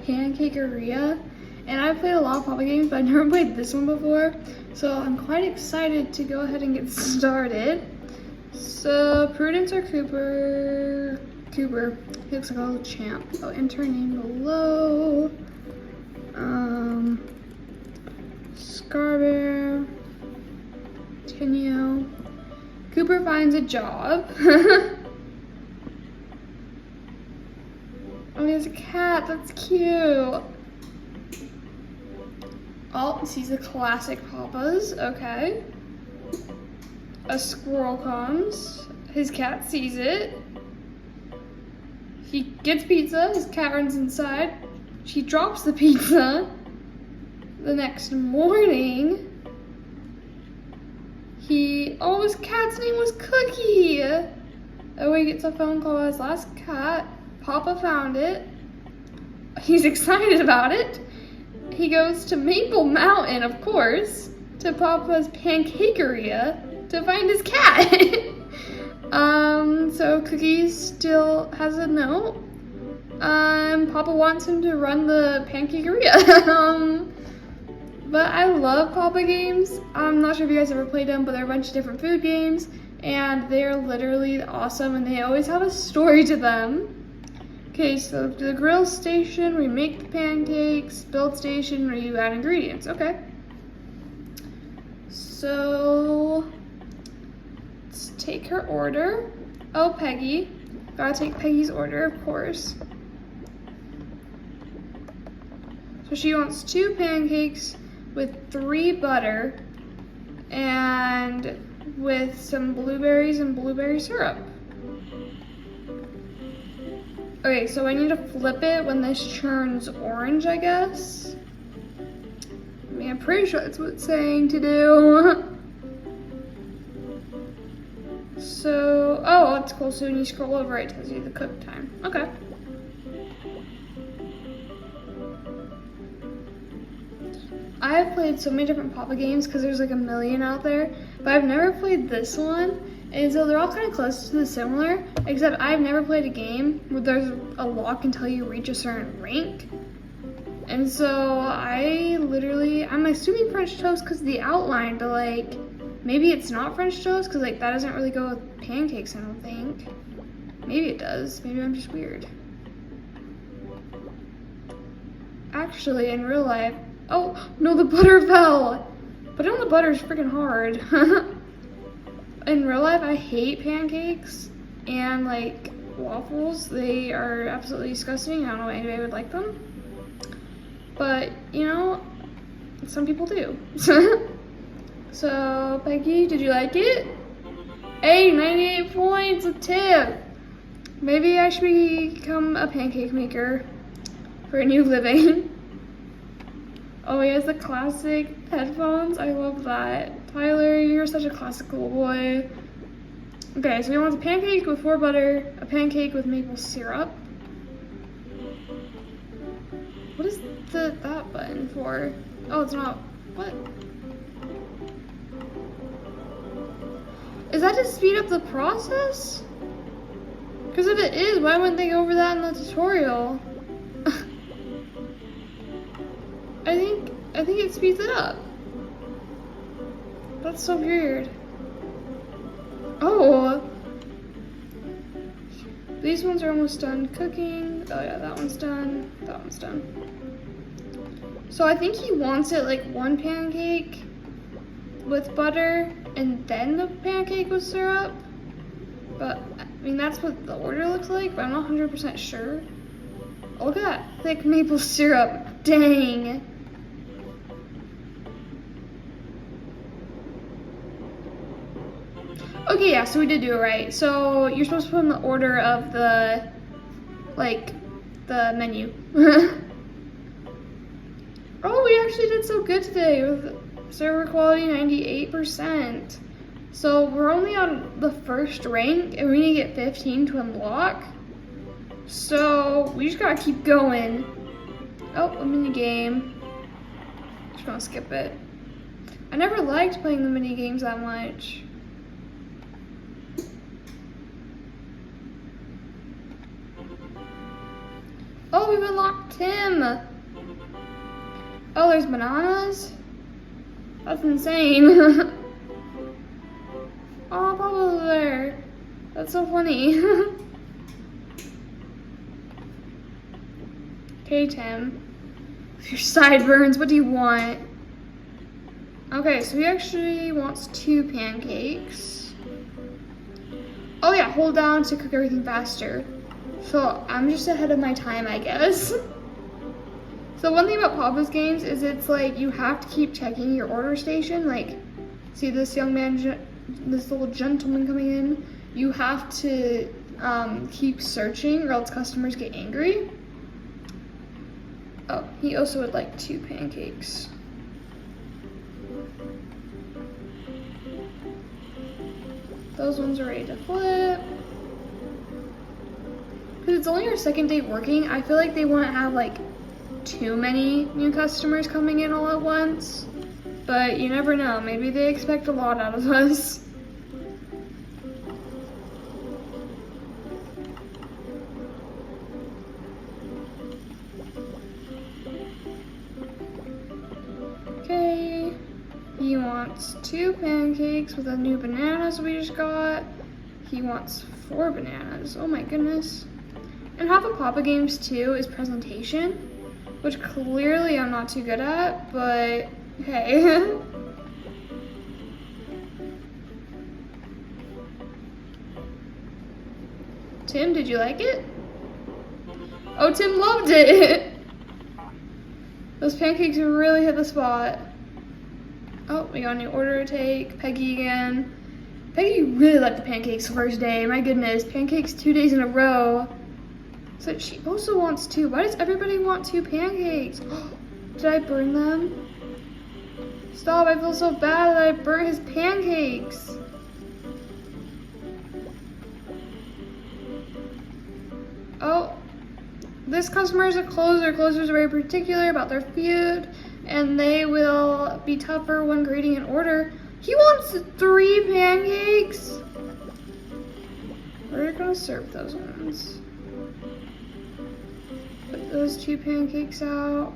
panCakeria, and I've played a lot of Papa games, but I've never played this one before, so I'm quite excited to go ahead and get started. So, Prudence or Cooper? Cooper. He looks like a little champ. I'll enter name below. Scarbear. Continue. Cooper finds a job. Oh, he has a cat. That's cute. Oh, sees the classic Papas. Okay. A squirrel comes. His cat sees it. He gets pizza. His cat runs inside. She drops the pizza. The next morning, his cat's name was Cookie. Oh, he gets a phone call about his last cat. Papa found it. He's excited about it. He goes to Maple Mountain, of course, to Papa's panCakeria to find his cat. So Cookie still has a note. Papa wants him to run the panCakeria. But I love Papa games. I'm not sure if you guys ever played them, but they're a bunch of different food games, and they're literally awesome, and they always have a story to them. Okay, so the grill station, we make the pancakes. Build station, where you add ingredients. Okay. So let's take her order. Oh, Peggy. Gotta take Peggy's order, of course. So she wants 2 pancakes with 3 butter and with some blueberries and blueberry syrup. Okay, so I need to flip it when this turns orange, I guess. I mean, I'm pretty sure that's what it's saying to do. So, oh, that's cool. So when you scroll over, it tells you the cook time. Okay. I have played so many different Papa games because there's like a million out there, but I've never played this one. And so they're all kind of close to the similar, except I've never played a game where there's a lock until you reach a certain rank. And so I'm assuming French toast because of the outline, but like, maybe it's not French toast because like that doesn't really go with pancakes, I don't think. Maybe it does, maybe I'm just weird. Actually, in real life, oh, no, the butter fell. Putting on the butter is freaking hard. In real life, I hate pancakes and like waffles. They are absolutely disgusting. I don't know why anybody would like them. But, you know, some people do. So, Peggy, did you like it? Hey, 98 points, a tip. Maybe I should become a pancake maker for a new living. Oh, he has the classic headphones. I love that. Tyler, you're such a classic little boy. Okay, so he wants a pancake with 4 butter, a pancake with maple syrup. What is that button for? Oh, it's not. What? Is that to speed up the process? Because if it is, why wouldn't they go over that in the tutorial? I think it speeds it up. That's so weird. Oh! These ones are almost done cooking. Oh yeah, that one's done. That one's done. So I think he wants it like 1 pancake with butter and then the pancake with syrup. But, I mean, that's what the order looks like, but I'm not 100% sure. Oh, look at that thick maple syrup. Dang. Okay, yeah, so we did do it right. So you're supposed to put in the order of the menu. Oh, we actually did so good today with server quality 98%. So we're only on the first rank and we need to get 15 to unlock. So we just gotta keep going. Oh, a mini game. Just gonna skip it. I never liked playing the mini games that much. Oh, we've unlocked Tim. Oh, there's bananas? That's insane. Oh, Papa's there. That's so funny. Okay, Tim. Your sideburns, what do you want? Okay, so he actually wants 2 pancakes. Oh yeah, hold down to cook everything faster. So I'm just ahead of my time, I guess. So one thing about Papa's games is it's like you have to keep checking your order station. Like, see this young man, this little gentleman coming in? You have to keep searching or else customers get angry. Oh, he also would like 2 pancakes. Those ones are ready to flip. Because it's only our second day working, I feel like they wouldn't have like too many new customers coming in all at once. But you never know, maybe they expect a lot out of us. Okay, he wants 2 pancakes with the new bananas we just got. He wants 4 bananas, oh my goodness. And half of Papa Games too is presentation, which clearly I'm not too good at, but hey. Tim, did you like it? Oh, Tim loved it. Those pancakes really hit the spot. Oh, we got a new order to take. Peggy again. Peggy really liked the pancakes the first day. My goodness, pancakes 2 days in a row. So she also wants 2. Why does everybody want 2 pancakes? Did I burn them? Stop, I feel so bad that I burnt his pancakes. Oh, this customer is a closer. Closers are very particular about their food, and they will be tougher when grading an order. He wants 3 pancakes? We're gonna serve those ones. Put those 2 pancakes out.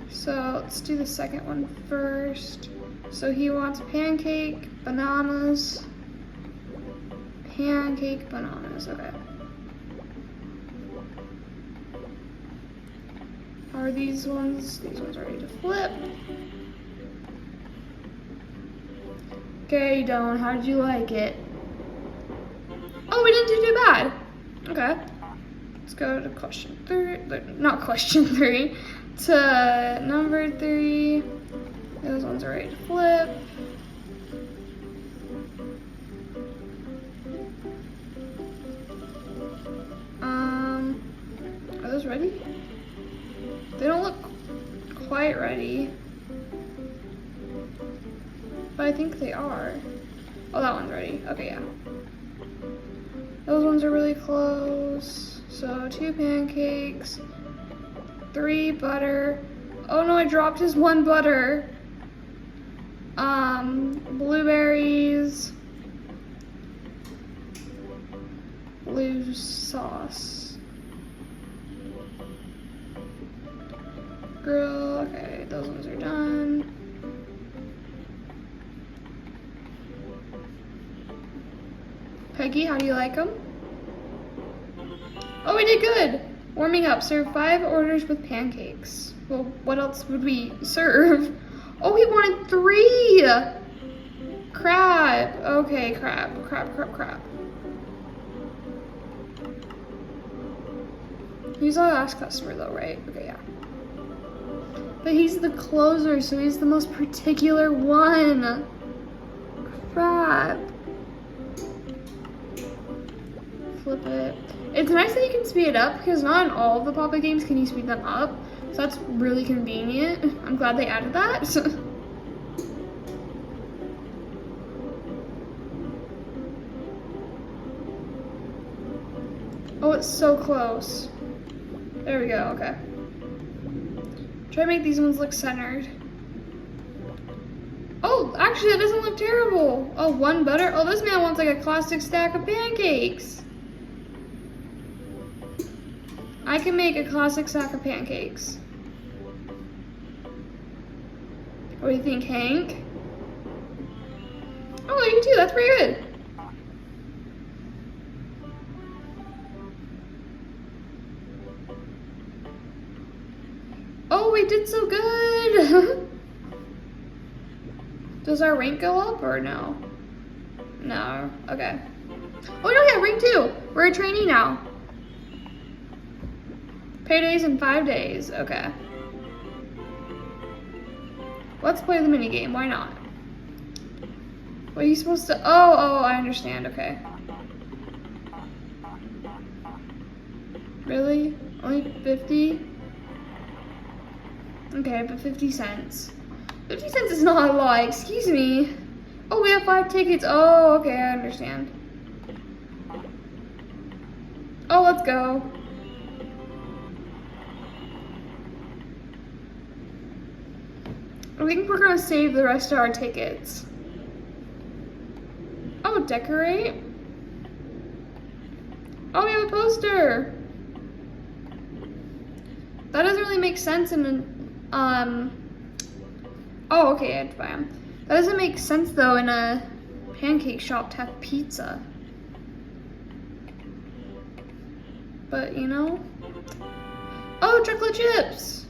So let's do the second one first. So he wants pancake, bananas, pancake, bananas, okay. How are these ones? These ones are ready to flip. Okay, Don, how did you like it? Oh, we didn't do too bad. Okay. Let's go to question 3, not question 3, to number 3. Those ones are ready to flip. Are those ready? They don't look quite ready, but I think they are. Oh, that one's ready. Okay, yeah. Those ones are really close. So 2 pancakes, 3 butter. Oh no, I dropped his 1 butter. Blueberries, blue sauce. Grill, okay, those ones are done. Peggy, how do you like them? Oh, we did good. Warming up, serve 5 orders with pancakes. Well, what else would we serve? Oh, he wanted 3. Crab, okay, crab. He's our last customer though, right? Okay, yeah. But he's the closer, so he's the most particular one. Crap. Flip it. It's nice that you can speed it up because not in all of the Papa games can you speed them up. So that's really convenient. I'm glad they added that. Oh, it's so close. There we go, okay. Try to make these ones look centered. Oh, actually that doesn't look terrible. Oh, 1 butter. Oh, this man wants like a classic stack of pancakes. I can make a classic stack of pancakes. What do you think, Hank? Oh, you too. That's pretty good. Oh, we did so good. Does our rank go up or no? No. Okay. Oh, no, yeah, rank 2. We're a trainee now. Paydays in 5 days. Okay. Let's play the mini game. Why not? What are you supposed to? Oh, I understand. Okay. Really? Only 50? Okay, but 50 cents. 50 cents is not a lot. Excuse me. Oh, we have 5 tickets. Oh, okay, I understand. Oh, let's go. I think we're gonna save the rest of our tickets. Oh, decorate. Oh, we have a poster. That doesn't really make sense in an, oh, okay, I have to buy them. That doesn't make sense though in a pancake shop to have pizza. But you know. Oh, chocolate chips.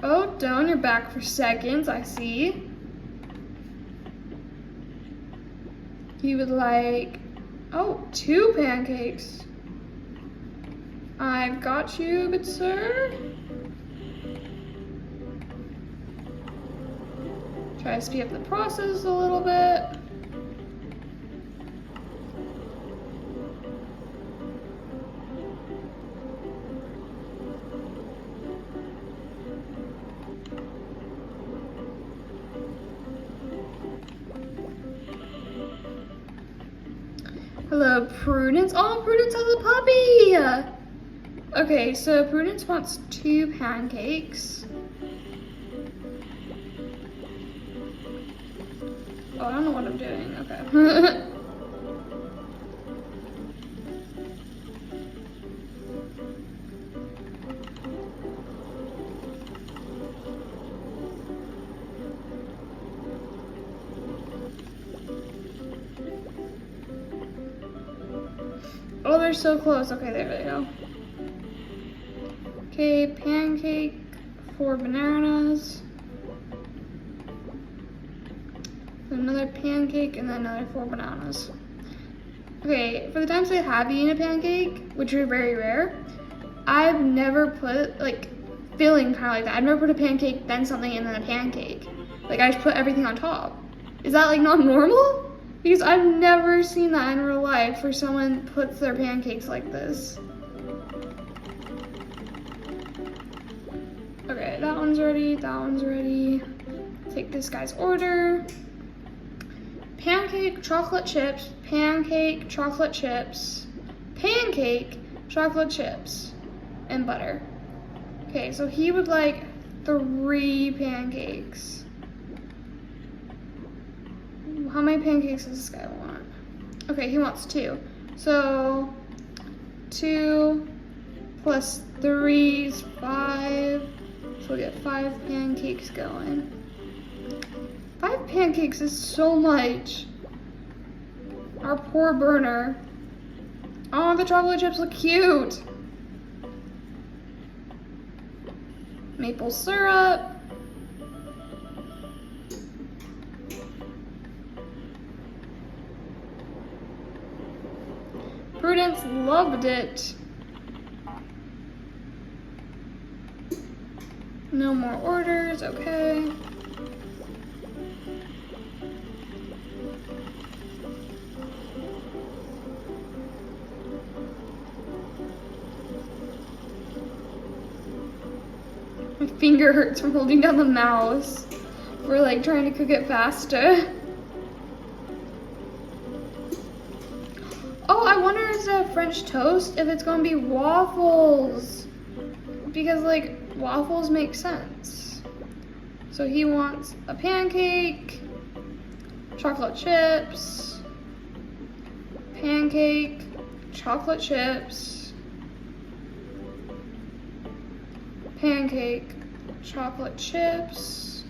Oh, Doan, you're back for seconds, I see. He would like, oh, 2 pancakes. I've got you, good sir. Try to speed up the process a little bit. Hello, Prudence. Oh, Prudence has a puppy! Okay, so Prudence wants 2 pancakes. Oh, I don't know what I'm doing. Okay. Oh, they're so close. Okay, there they go. Okay, pancake, 4 bananas. Another pancake, and then another 4 bananas. Okay, for the times I have eaten a pancake, which are very rare, I've never put, like, filling kind of like that. I've never put a pancake, then something, and then a pancake. Like, I just put everything on top. Is that, like, not normal? Because I've never seen that in real life where someone puts their pancakes like this. Okay, that one's ready, that one's ready. Take this guy's order. Pancake, chocolate chips, pancake, chocolate chips, pancake, chocolate chips, and butter. Okay, so he would like 3 pancakes. How many pancakes does this guy want? Okay, he wants 2. So 2 plus 3 is 5. So we'll get 5 pancakes going. 5 pancakes is so much. Our poor burner. Oh, the chocolate chips look cute. Maple syrup. Prudence loved it. No more orders, okay. My finger hurts from holding down the mouse. We're like trying to cook it faster. Oh, I wonder instead of French toast if it's gonna be waffles. Because like waffles make sense. So he wants a pancake, chocolate chips, pancake, chocolate chips, pancake, chocolate chips,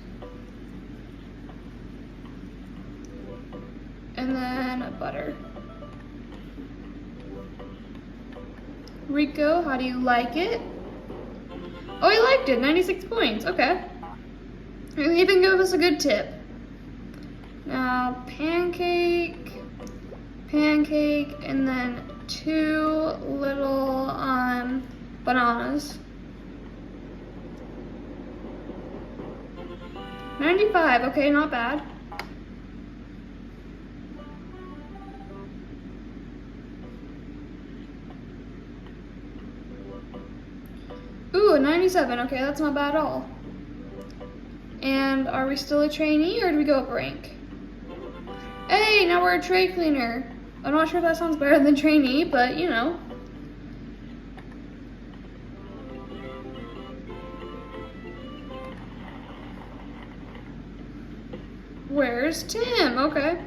and then butter. Rico, how do you like it? Oh, he liked it, 96 points, okay. He even gave us a good tip. Now, pancake, and then 2 little bananas. 95, okay, not bad. Ooh, 97, okay, that's not bad at all. And are we still a trainee or do we go up a rank? Hey, now we're a tray cleaner. I'm not sure if that sounds better than trainee, but you know. Where's Tim? Okay.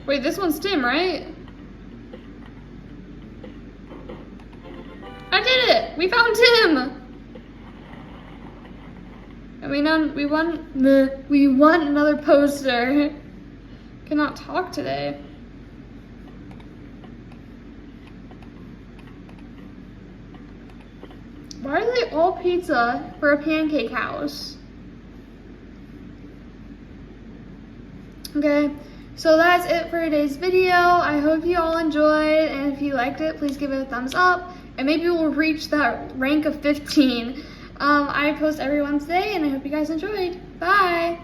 Wait, this one's Tim, right? I did it! We found Tim! And we won another poster. Cannot talk today. Why are they all pizza for a pancake house? Okay, so that's it for today's video. I hope you all enjoyed, and if you liked it, please give it a thumbs up, and maybe we'll reach that rank of 15. I post every Wednesday, and I hope you guys enjoyed. Bye!